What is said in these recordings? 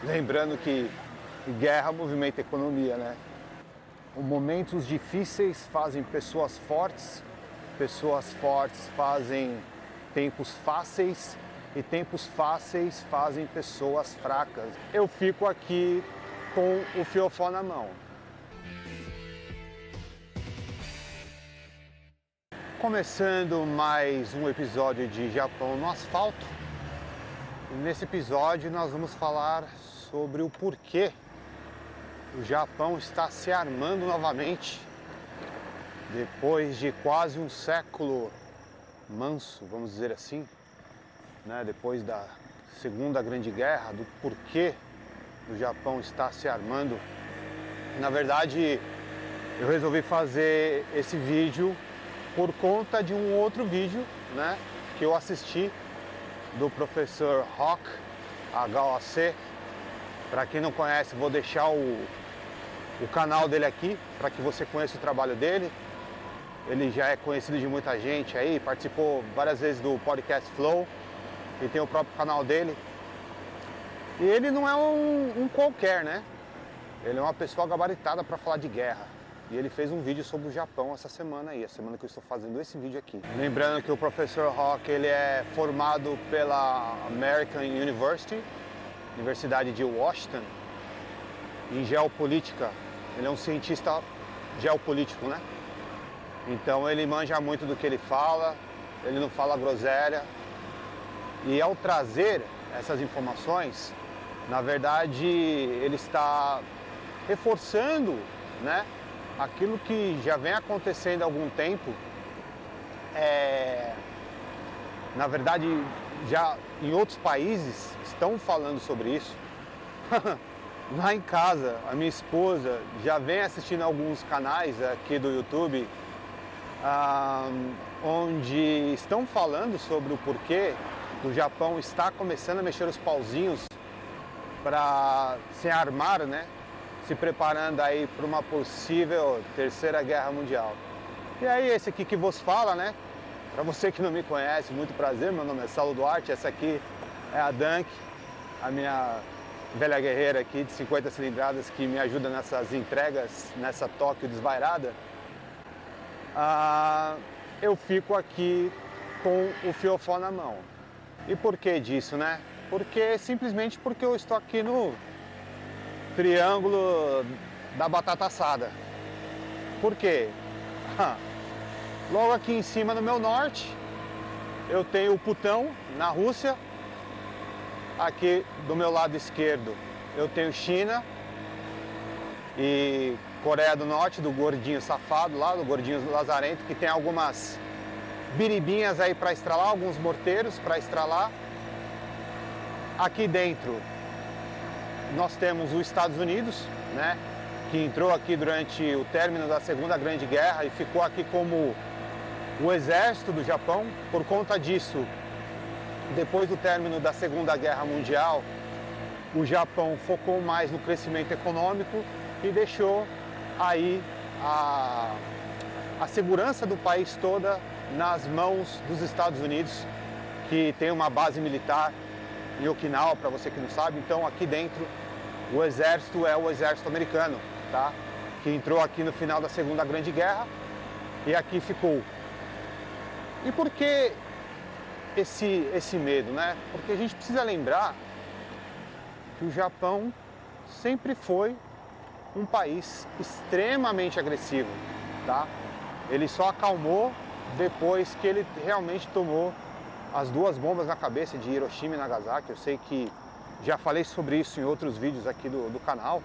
Lembrando que guerra movimenta a economia, né? Momentos difíceis fazem pessoas fortes fazem tempos fáceis e tempos fáceis fazem pessoas fracas. Eu fico aqui com o fiofó na mão. Começando mais um episódio de Japão no Asfalto. E nesse episódio nós vamos falar sobre o porquê o Japão está se armando novamente depois de quase um século manso, vamos dizer assim, né? Depois da Segunda Grande Guerra, do porquê o Japão está se armando. Na verdade, eu resolvi fazer esse vídeo por conta de um outro vídeo, né, que eu assisti do professor Hock, HOC. Para quem não conhece, vou deixar o canal dele aqui, para que você conheça o trabalho dele. Ele já é conhecido de muita gente aí, participou várias vezes do Podcast Flow e tem o próprio canal dele. E ele não é um qualquer, né? Ele é uma pessoa gabaritada para falar de guerra. E ele fez um vídeo sobre o Japão essa semana aí, a semana que eu estou fazendo esse vídeo aqui. Lembrando que o professor Hock, ele é formado pela American University, Universidade de Washington, em geopolítica. Ele é um cientista geopolítico, né? Então ele manja muito do que ele fala, ele não fala groselha. E ao trazer essas informações, na verdade, ele está reforçando, né, aquilo que já vem acontecendo há algum tempo. Na verdade, já em outros países estão falando sobre isso. Lá em casa, a minha esposa já vem assistindo alguns canais aqui do YouTube, onde estão falando sobre o porquê o Japão está começando a mexer os pauzinhos para se armar, né? Se preparando aí para uma possível terceira guerra mundial. E aí, esse aqui que vos fala, né? Para você que não me conhece, muito prazer, meu nome é Saulo Duarte, essa aqui é a Dunk, a minha velha guerreira aqui de 50 cilindradas que me ajuda nessas entregas, nessa Tóquio desvairada. Eu fico aqui com o fiofó na mão. E por que disso, né? Simplesmente porque eu estou aqui no Triângulo da Batata Assada. Por quê? Logo aqui em cima no meu norte, eu tenho o Putão, na Rússia. Aqui do meu lado esquerdo, eu tenho China e Coreia do Norte, do gordinho safado lá, do gordinho lazarento, que tem algumas biribinhas aí para estralar, alguns morteiros para estralar. Aqui dentro nós temos os Estados Unidos, né, que entrou aqui durante o término da Segunda Grande Guerra e ficou aqui como o exército do Japão. Por conta disso, depois do término da Segunda Guerra Mundial, o Japão focou mais no crescimento econômico e deixou aí a segurança do país toda nas mãos dos Estados Unidos, que tem uma base militar em Okinawa, para você que não sabe. Então aqui dentro o exército é o exército americano, tá? Que entrou aqui no final da Segunda Grande Guerra e aqui ficou. E por que esse medo, né? Porque a gente precisa lembrar que o Japão sempre foi um país extremamente agressivo, tá? Ele só acalmou depois que ele realmente tomou as duas bombas na cabeça de Hiroshima e Nagasaki. Eu sei que já falei sobre isso em outros vídeos aqui do canal.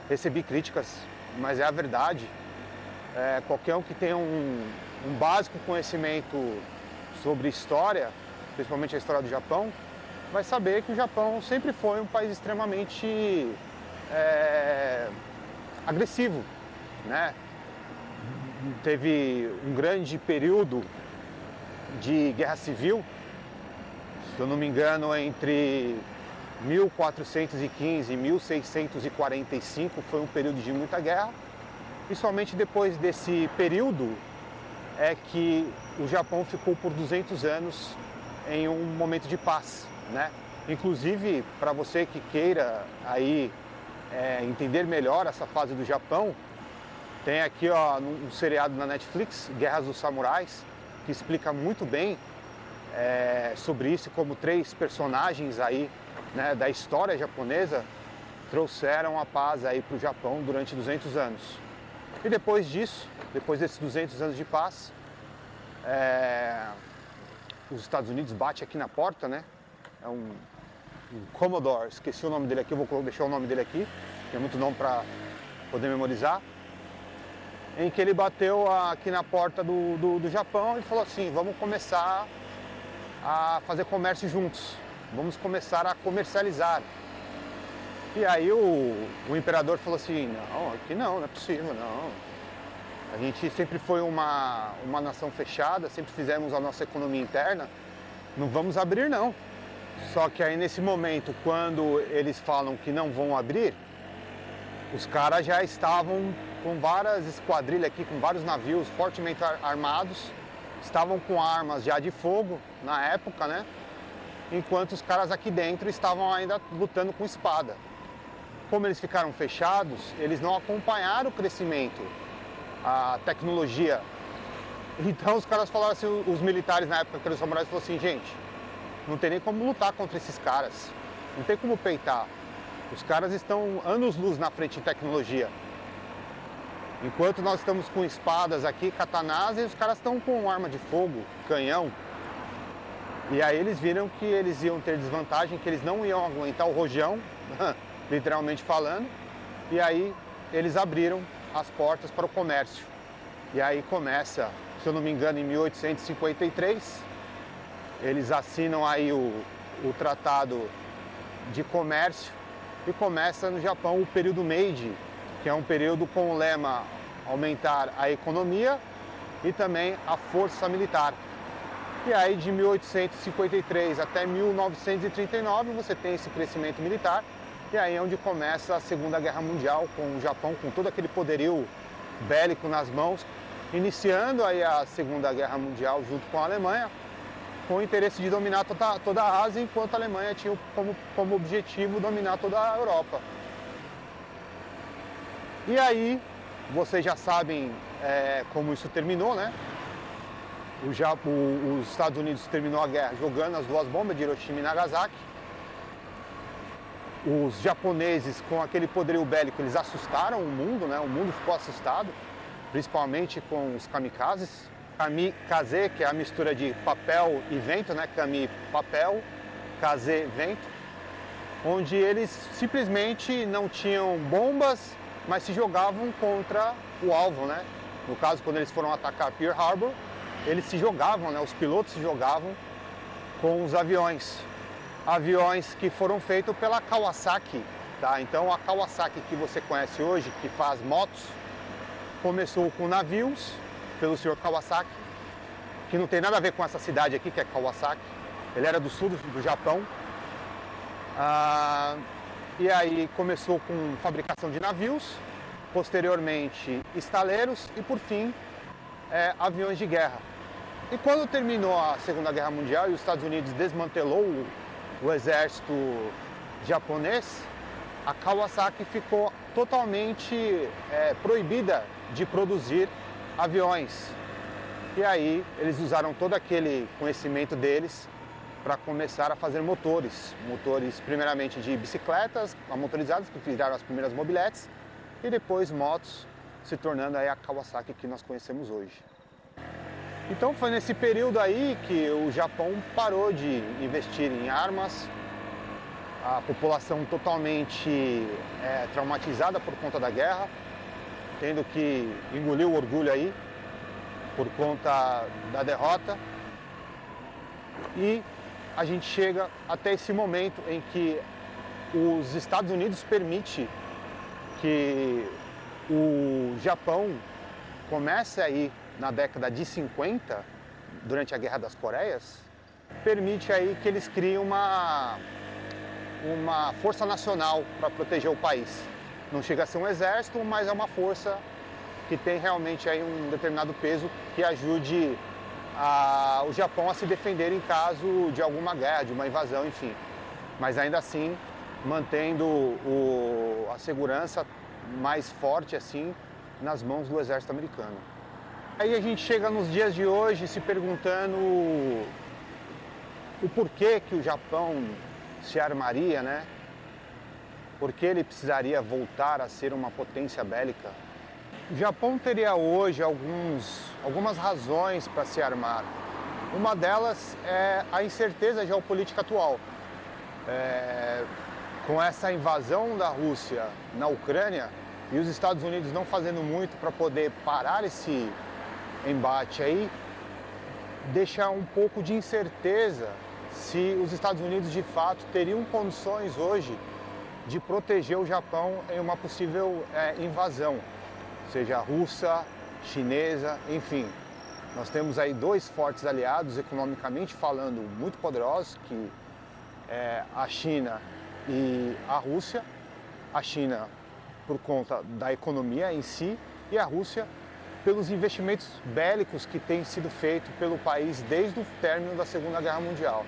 Recebi críticas, mas é a verdade. Qualquer um que tenha um básico conhecimento sobre história, principalmente a história do Japão, vai saber que o Japão sempre foi um país extremamente agressivo, né? Teve um grande período de guerra civil, se eu não me engano, entre 1415 e 1645, foi um período de muita guerra, e somente depois desse período é que o Japão ficou por 200 anos em um momento de paz, né? Inclusive, para você que queira aí entender melhor essa fase do Japão, tem aqui um seriado na Netflix, Guerras dos Samurais, que explica muito bem sobre isso, como 3 personagens aí, né, da história japonesa trouxeram a paz aí para o Japão durante 200 anos. E depois disso, depois desses 200 anos de paz, os Estados Unidos bate aqui na porta, né? É um Commodore, esqueci o nome dele aqui, eu vou deixar o nome dele aqui, tem muito nome para poder memorizar, em que ele bateu aqui na porta do Japão e falou assim: vamos começar a fazer comércio juntos, vamos começar a comercializar. E aí o imperador falou assim: não, aqui não é possível, não. A gente sempre foi uma nação fechada, sempre fizemos a nossa economia interna, não vamos abrir não. Só que aí nesse momento, quando eles falam que não vão abrir, os caras já estavam com várias esquadrilhas aqui, com vários navios fortemente armados, estavam com armas já de fogo na época, né? Enquanto os caras aqui dentro estavam ainda lutando com espada. Como eles ficaram fechados, eles não acompanharam o crescimento, a tecnologia. Então os caras falaram assim, os militares na época, aqueles samurais, falaram assim: gente, não tem nem como lutar contra esses caras, não tem como peitar. Os caras estão anos-luz na frente em tecnologia. Enquanto nós estamos com espadas aqui, katanas, e os caras estão com arma de fogo, canhão. E aí eles viram que eles iam ter desvantagem, que eles não iam aguentar o rojão, literalmente falando. E aí eles abriram as portas para o comércio. E aí começa, se eu não me engano, em 1853, eles assinam aí o Tratado de Comércio e começa no Japão o período Meiji, que é um período com o lema aumentar a economia e também a força militar. E aí de 1853 até 1939 você tem esse crescimento militar, e aí é onde começa a Segunda Guerra Mundial, com o Japão com todo aquele poderio bélico nas mãos, iniciando aí a Segunda Guerra Mundial junto com a Alemanha, com o interesse de dominar toda a Ásia, enquanto a Alemanha tinha como objetivo dominar toda a Europa. E aí, vocês já sabem como isso terminou, né? Os Estados Unidos terminou a guerra jogando as 2 bombas de Hiroshima e Nagasaki. Os japoneses, com aquele poderio bélico, eles assustaram o mundo, né? O mundo ficou assustado, principalmente com os kamikazes. Kamikaze, que é a mistura de papel e vento, né? Kami, papel, kaze, vento. Onde eles simplesmente não tinham bombas, mas se jogavam contra o alvo, né? No caso, quando eles foram atacar Pearl Harbor, eles se jogavam, né? Os pilotos se jogavam com os aviões. Aviões que foram feitos pela Kawasaki, tá? Então a Kawasaki que você conhece hoje, que faz motos, começou com navios, pelo senhor Kawasaki, que não tem nada a ver com essa cidade aqui, que é Kawasaki. Ele era do sul do Japão. E aí começou com fabricação de navios, posteriormente estaleiros e por fim aviões de guerra. E quando terminou a Segunda Guerra Mundial e os Estados Unidos desmantelou o exército japonês, a Kawasaki ficou totalmente proibida de produzir aviões. E aí eles usaram todo aquele conhecimento deles para começar a fazer motores primeiramente de bicicletas motorizadas, que viraram as primeiras mobiletes, e depois motos, se tornando aí a Kawasaki que nós conhecemos hoje. Então foi nesse período aí que o Japão parou de investir em armas, a população totalmente traumatizada por conta da guerra, tendo que engolir o orgulho aí por conta da derrota. E a gente chega até esse momento em que os Estados Unidos permite que o Japão comece aí na década de 50, durante a Guerra das Coreias, permite aí que eles criem uma força nacional para proteger o país. Não chega a ser um exército, mas é uma força que tem realmente aí um determinado peso que ajude o Japão a se defender em caso de alguma guerra, de uma invasão, enfim. mas ainda assim mantendo a segurança mais forte assim nas mãos do exército americano. Aí a gente chega nos dias de hoje se perguntando o porquê que o Japão se armaria, né? Por que ele precisaria voltar a ser uma potência bélica? O Japão teria hoje algumas razões para se armar. Uma delas é a incerteza geopolítica atual. Com essa invasão da Rússia na Ucrânia e os Estados Unidos não fazendo muito para poder parar esse embate aí, deixa um pouco de incerteza se os Estados Unidos de fato teriam condições hoje de proteger o Japão em uma possível invasão, seja russa, chinesa, enfim. Nós temos aí dois fortes aliados, economicamente falando, muito poderosos, que é a China e a Rússia. A China por conta da economia em si e a Rússia pelos investimentos bélicos que têm sido feitos pelo país desde o término da Segunda Guerra Mundial.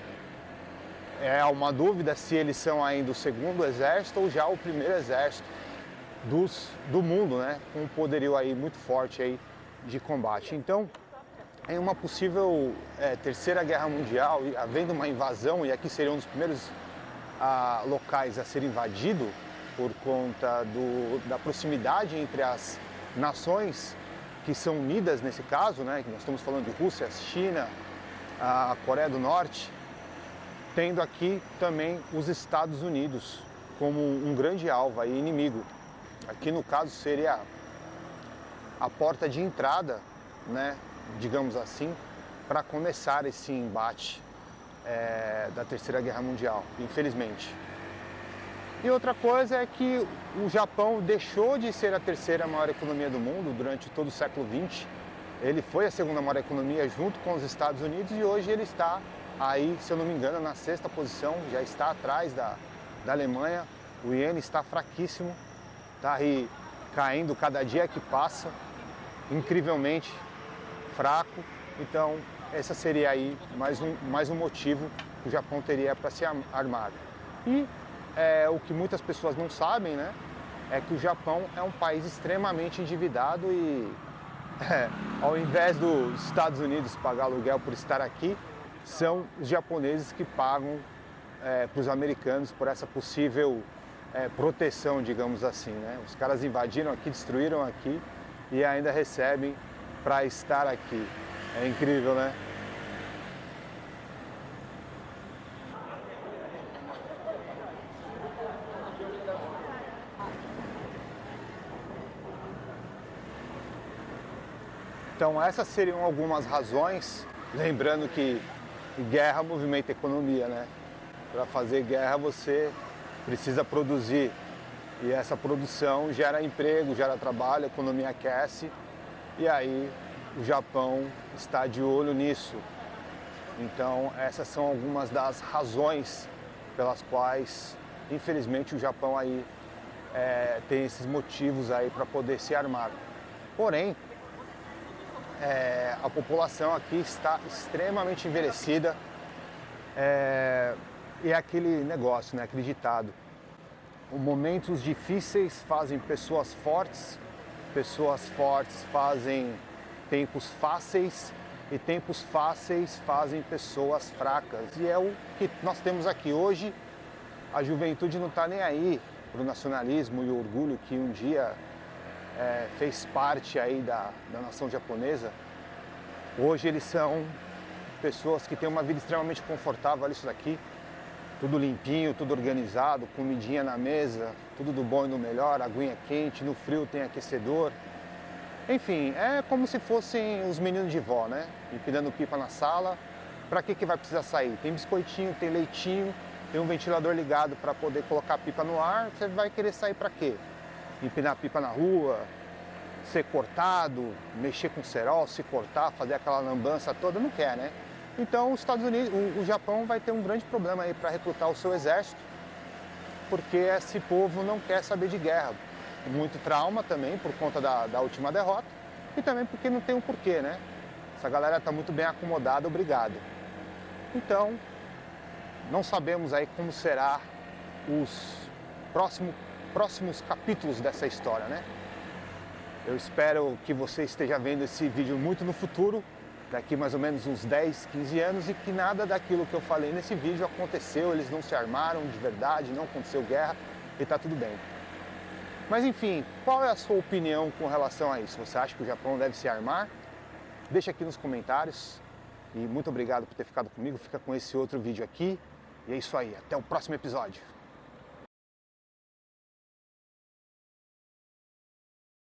É uma dúvida se eles são ainda o segundo exército ou já o primeiro exército do mundo, né? Com um poderio aí muito forte aí de combate. Então, em uma possível terceira guerra mundial, havendo uma invasão, e aqui seria um dos primeiros locais a ser invadido por conta da proximidade entre as nações que são unidas nesse caso, né? Nós estamos falando de Rússia, China, a Coreia do Norte, tendo aqui também os Estados Unidos como um grande alvo e inimigo. Aqui no caso seria a porta de entrada, né, digamos assim, para começar esse embate da Terceira Guerra Mundial, infelizmente. E outra coisa é que o Japão deixou de ser a terceira maior economia do mundo durante todo o século XX. Ele foi a segunda maior economia junto com os Estados Unidos e hoje ele está aí, se eu não me engano, na sexta posição, já está atrás da Alemanha. O iene está fraquíssimo, está aí caindo cada dia que passa, incrivelmente fraco. Então, essa seria aí mais um motivo que o Japão teria para se armar. E o que muitas pessoas não sabem, né, é que o Japão é um país extremamente endividado e ao invés dos Estados Unidos pagar aluguel por estar aqui, são os japoneses que pagam para os americanos por essa possível proteção, digamos assim, né? Os caras invadiram aqui, destruíram aqui e ainda recebem para estar aqui. É incrível, né? Então essas seriam algumas razões, lembrando que guerra movimenta economia, né? Para fazer guerra você precisa produzir e essa produção gera emprego, gera trabalho, a economia aquece e aí o Japão está de olho nisso. Então essas são algumas das razões pelas quais, infelizmente, o Japão aí tem esses motivos aí para poder se armar. Porém, a população aqui está extremamente envelhecida e é aquele negócio, né, aquele ditado. Momentos difíceis fazem pessoas fortes fazem tempos fáceis e tempos fáceis fazem pessoas fracas. E é o que nós temos aqui hoje. A juventude não está nem aí para o nacionalismo e o orgulho que um dia fez parte aí da nação japonesa. Hoje eles são pessoas que têm uma vida extremamente confortável, olha isso daqui, tudo limpinho, tudo organizado, comidinha na mesa, tudo do bom e do melhor, aguinha quente, no frio tem aquecedor. Enfim, é como se fossem os meninos de vó, né? Empinando pipa na sala. Para que vai precisar sair? Tem biscoitinho, tem leitinho, tem um ventilador ligado para poder colocar a pipa no ar. Você vai querer sair para quê? Empinar pipa na rua, ser cortado, mexer com cerol, se cortar, fazer aquela lambança toda, não quer, né? Então os Estados Unidos, o Japão vai ter um grande problema aí para recrutar o seu exército, porque esse povo não quer saber de guerra. Muito trauma também por conta da última derrota e também porque não tem um porquê, né? Essa galera está muito bem acomodada, obrigado. Então, não sabemos aí como será os próximos capítulos dessa história, né? Eu espero que você esteja vendo esse vídeo muito no futuro, daqui mais ou menos uns 10, 15 anos, e que nada daquilo que eu falei nesse vídeo aconteceu, eles não se armaram de verdade, não aconteceu guerra e tá tudo bem. Mas enfim, qual é a sua opinião com relação a isso? Você acha que o Japão deve se armar? Deixa aqui nos comentários e muito obrigado por ter ficado comigo, fica com esse outro vídeo aqui e é isso aí, até o próximo episódio.